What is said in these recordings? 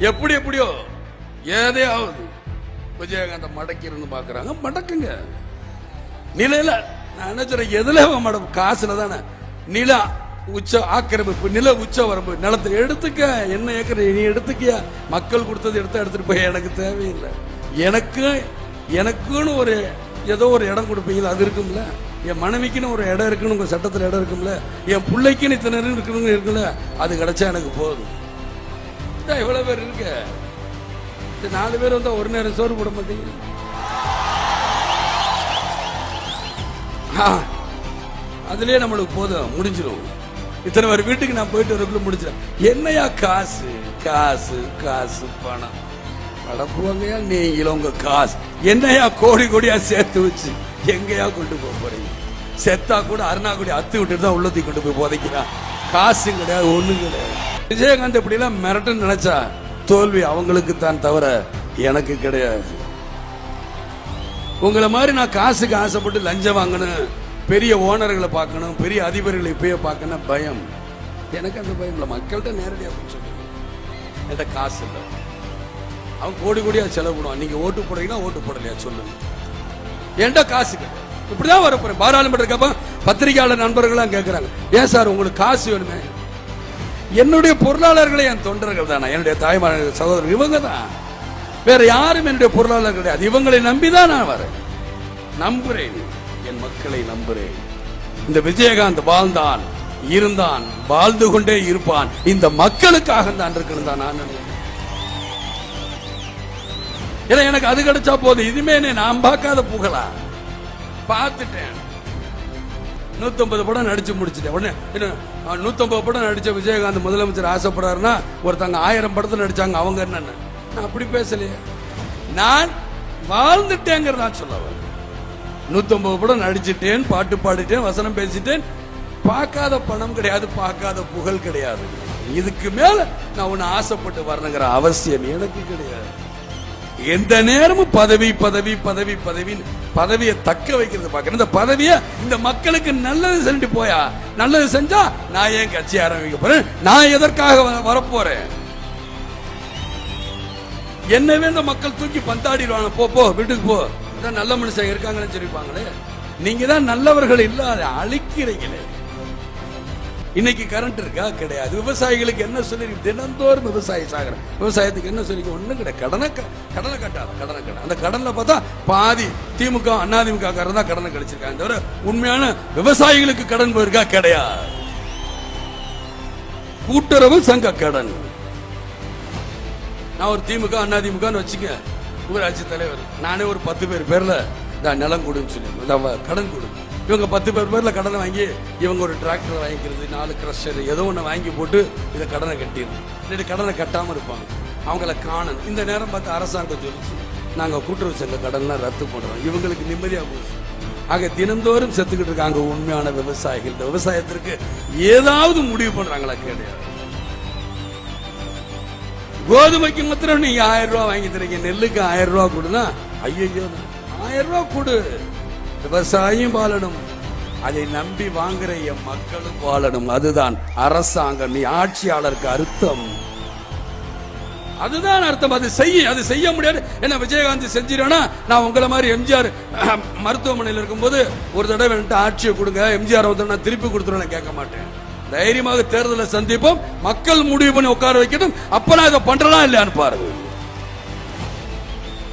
எப்படியோ ஏதையாவது விஜயகாந்த மடக்கி இருந்து பாக்குறாங்க. மடக்குங்க நிலையில நான் என்ன சொல்றேன், எதுல மடம் காசுல தானே. நில உச்ச ஆக்கிரமிப்பு, நில உச்ச வரம்பு, நிலத்தை எடுத்துக்க, என்ன ஏக்கர் நீ எடுத்துக்கியா, மக்கள் கொடுத்தது எடுத்துட்டு போய் எனக்கு தேவையில்லை. எனக்குன்னு ஒரு ஏதோ ஒரு இடம் கொடுப்பீங்களா, அது இருக்கும்ல. என் மனைவிக்குன்னு ஒரு இடம் இருக்குன்னு உங்க சட்டத்தில் இடம் இருக்கும்ல. என் பிள்ளைக்குன்னு இத்தனை இருக்கணும்னு இருக்குல்ல, அது கிடைச்சா எனக்கு போதும். எவ்வளவு பேர் இருக்க, 4 பேர் வந்தா ஒரு நேரம் சோறு போட மாட்டீங்க. அதுலயே நம்மளுக்கு போதும், முடிஞ்சிடும். இத்தனை பேர் வீட்டுக்கு நான் போயிட்டு வரக்குள்ள முடிச்சிடும். என்னையா காசு காசு காசு பணம் படப்புவாங்கயா, நீங்களும் உங்க காசு என்னையா கோடி கோடியா சேர்த்து வச்சு எங்கயா கொண்டு போக போறீங்க? செத்தா கூட அருணாக்குடி அத்து விட்டுட்டு தான் உள்ளத்தி கொண்டு போய் போதைக்கிறான். காசு கிடையாது, ஒண்ணு கிடையாது. விஜயகாந்த் இப்படி எல்லாம் மிரட்ட நினைச்சா தோல்வி அவங்களுக்கு தான் தவிர எனக்கு கிடையாது. உங்களை மாதிரி நான் காசுக்கு ஆசைப்பட்டு லஞ்சம் வாங்கணும், பெரிய ஓனர்களை பார்க்கணும், பெரிய அதிபர்களை இப்பயே பார்க்கணும் பயம். எனக்கு அந்த பயம் இல்லை. மக்கள்கிட்ட நேரடியாக சொல்லுங்க, என்கிட்ட காசு இல்லை. அவன் கோடி கோடியா செலவு பண்ணுவான். நீங்க ஓட்டு போடுறீங்கன்னா ஓட்டு போடலையா சொல்லுங்க. என்கிட்ட காசு கிடையாது. இப்படிதான் வரப்போறேன். பாராளுமன்ற பத்திரிகையாளர் நண்பர்கள்லாம் கேட்கிறாங்க, ஏன் சார் உங்களுக்கு காசு வேணுமே? என்னுடைய பொருளாளர்களே என் தொண்டர்கள் தானே, என்னுடைய தாய்மார் சகோதரர் இவங்க தான். வேற யாரும் என்னுடைய பொருளாளர் கிடையாது. இவங்களை நம்பிதான் நான் வரேன். நம்புறேன், என் மக்களை நம்புறேன். இந்த விஜயகாந்த் வாழ்ந்தான், இருந்தான், வாழ்ந்து கொண்டே இருப்பான். இந்த மக்களுக்காக தான் இருக்கணும் தான் நான் நினைக்கிறேன். ஏன்னா எனக்கு அது கிடைச்சா போதும். இதுமே நான் பார்க்காத புகழா பார்த்துட்டேன். 150 படம் நடிச்சு முடிச்சுட்டேன். உடனே 150 படம் நடிச்ச விஜயகாந்த் முதலமைச்சர் ஆசைப்படுறாருன்னா ஒருத்தங்க 1000 படத்துல நடிச்சாங்க, அவங்க என்னன்னு நான் அப்படி பேசலையே. நான் வாழ்ந்துட்டேங்கிறதா சொல்ல 150 படம் நடிச்சுட்டேன், பாட்டு பாடிட்டேன், வசனம் பேசிட்டேன். பார்க்காத பணம் கிடையாது, பார்க்காத புகழ் கிடையாது. இதுக்கு மேல நான் உன்னை ஆசைப்பட்டு வரணுங்கிற அவசியம் எனக்கு கிடையாது. எந்த நேரமும் பதவி பதவி பதவி பதவி பதவியை தக்க வைக்கிறது பார்க்கிறேன். இந்த பதவியை இந்த மக்களுக்கு நல்லது செஞ்சு போயா, நல்லது செஞ்சா நான் ஏன் கட்சி ஆரம்பிக்க போறேன்? நான் எதற்காக வரப்போறேன்? என்னவே இந்த மக்கள் தூக்கி பந்தாடிடுவாங்க. போ வீட்டுக்கு போ, நல்ல மனுஷன் இருக்காங்கன்னு சொல்லிப்பாங்களே. நீங்க தான் நல்லவர்கள் இல்லாத அழிக்கிறீங்களே. இன்னைக்கு கரண்ட் இருக்கா? கிடையாது. விவசாயிகளுக்கு என்ன சொல்லி தினந்தோறும் விவசாயி சாகுற, விவசாயத்துக்கு என்ன சொல்லி ஒண்ணும் கிடையாது. கடனை கட்டாத, கடனை அந்த கடன்ல பார்த்தா பாதி திமுக அதிமுக காரன் தான் கடனை கழிச்சிருக்காங்க தவிர உண்மையான விவசாயிகளுக்கு கடன் போயிருக்கா? கிடையாது. கூட்டுறவு சங்க கடன். நான் ஒரு திமுக அதிமுக வச்சுக்க, ஊராட்சி தலைவர் நானே ஒரு 10 பேர் பேர்ல நிலம் கொடுன்னு சொல்லி கடன் கொடு. இவங்க 10 பேர்ல கடனை வாங்கி இவங்க ஒரு டிராக்டர் வாங்கிக்கிறது, 4 கிரஷர் ஏதோ ஒன்று வாங்கி போட்டு இதை கடனை கட்டிடணும். கடனை கட்டாம இருப்பாங்க, அவங்கள காணணும். இந்த நேரம் பார்த்து அரசாங்கம் சொல்லிச்சு, நாங்க கூட்டுறவு சங்க கடன்லாம் ரத்து பண்றோம். இவங்களுக்கு நிம்மதியா போச்சு. ஆக தினந்தோறும் செத்துக்கிட்டு இருக்காங்க உண்மையான விவசாயிகள். இந்த விவசாயத்திற்கு ஏதாவது முடிவு பண்றாங்களா? கிடையாது. கோதுமைக்கு மாத்திரம் நீங்க 1000 ரூபாய் வாங்கி தரீங்க, நெல்லுக்கு 1000 ரூபாய் கொடுனா ஐயோ 1000 ரூபாய் கொடு. விவசாயியும் வாழணும், அதை நம்பி வாங்குற என் மக்களும் வாழணும். அதுதான் அரசாங்கம், நீ ஆட்சியாளருக்கு அர்த்தம். அதுதான் அர்த்தம். அது செய்ய முடியாது. என்ன விஜயகாந்த் செஞ்சிருவேனா? நான் உங்களை மாதிரி எம்ஜிஆர் மருத்துவமனையில் இருக்கும்போது ஒரு தடவை ஆட்சியை கொடுங்க, எம்ஜிஆர் வந்து நான் திருப்பி கொடுத்துருவேன் கேட்க மாட்டேன். தைரியமாக தேர்தலை சந்திப்போம், மக்கள் முடிவு பண்ணி உட்கார வைக்கணும். அப்ப நான் இதை பண்றேனா இல்லையான்னு பாருங்க.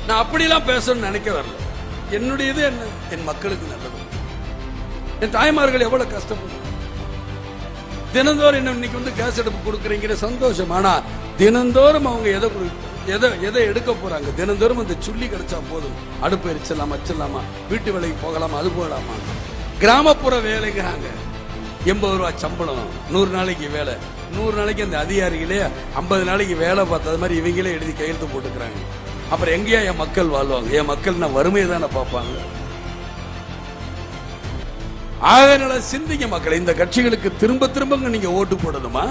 நான் அப்படிலாம் பேசணும்னு நினைக்க வரல. என்னுடையது என்ன, என் மக்களுக்கு நல்லது. என் தாய்மார்கள் எவ்வளவு கஷ்டப்படும். தினந்தோறும் இன்னைக்கு வந்து கேஸ் அடுப்பு கொடுக்குறீங்கிற சந்தோஷம். ஆனா தினந்தோறும் அவங்க எதை எடுக்க போறாங்க? தினந்தோறும் அந்த சுள்ளி கிடைச்சா போதும், அடுப்பு எரிச்சிடலாமா, வச்சிடலாமா, வீட்டு வேலைக்கு போகலாமா, அது போகலாமா. கிராமப்புற வேலைங்கிறாங்க, 80 ரூபாய் சம்பளம், 100 நாளைக்கு வேலை. 100 நாளைக்கு அந்த அதிகாரிகளே 50 நாளைக்கு வேலை பார்த்தது மாதிரி இவங்களே எழுதி கையெழுத்து போட்டுக்கிறாங்க. அப்புறம் எங்கேயா என் மக்கள் வாழ்வாங்க? என் மக்கள் நான் வறுமையை தானே பார்ப்பாங்க. ஆக சிந்திங்க மக்களை. இந்த கட்சிகளுக்கு திரும்ப திரும்ப நீங்க ஓட்டு போடணுமா?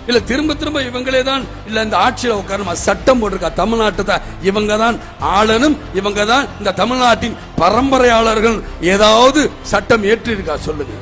இல்ல திரும்ப திரும்ப இவங்களே தான் இல்ல இந்த ஆட்சியில உட்காரணுமா? சட்டம் போட்டிருக்கா தமிழ்நாட்டை இவங்க தான் ஆளணும், இவங்க தான் இந்த தமிழ்நாட்டின் பரம்பரையாளர்கள். ஏதாவது சட்டம் ஏற்றி இருக்கா சொல்லுங்க.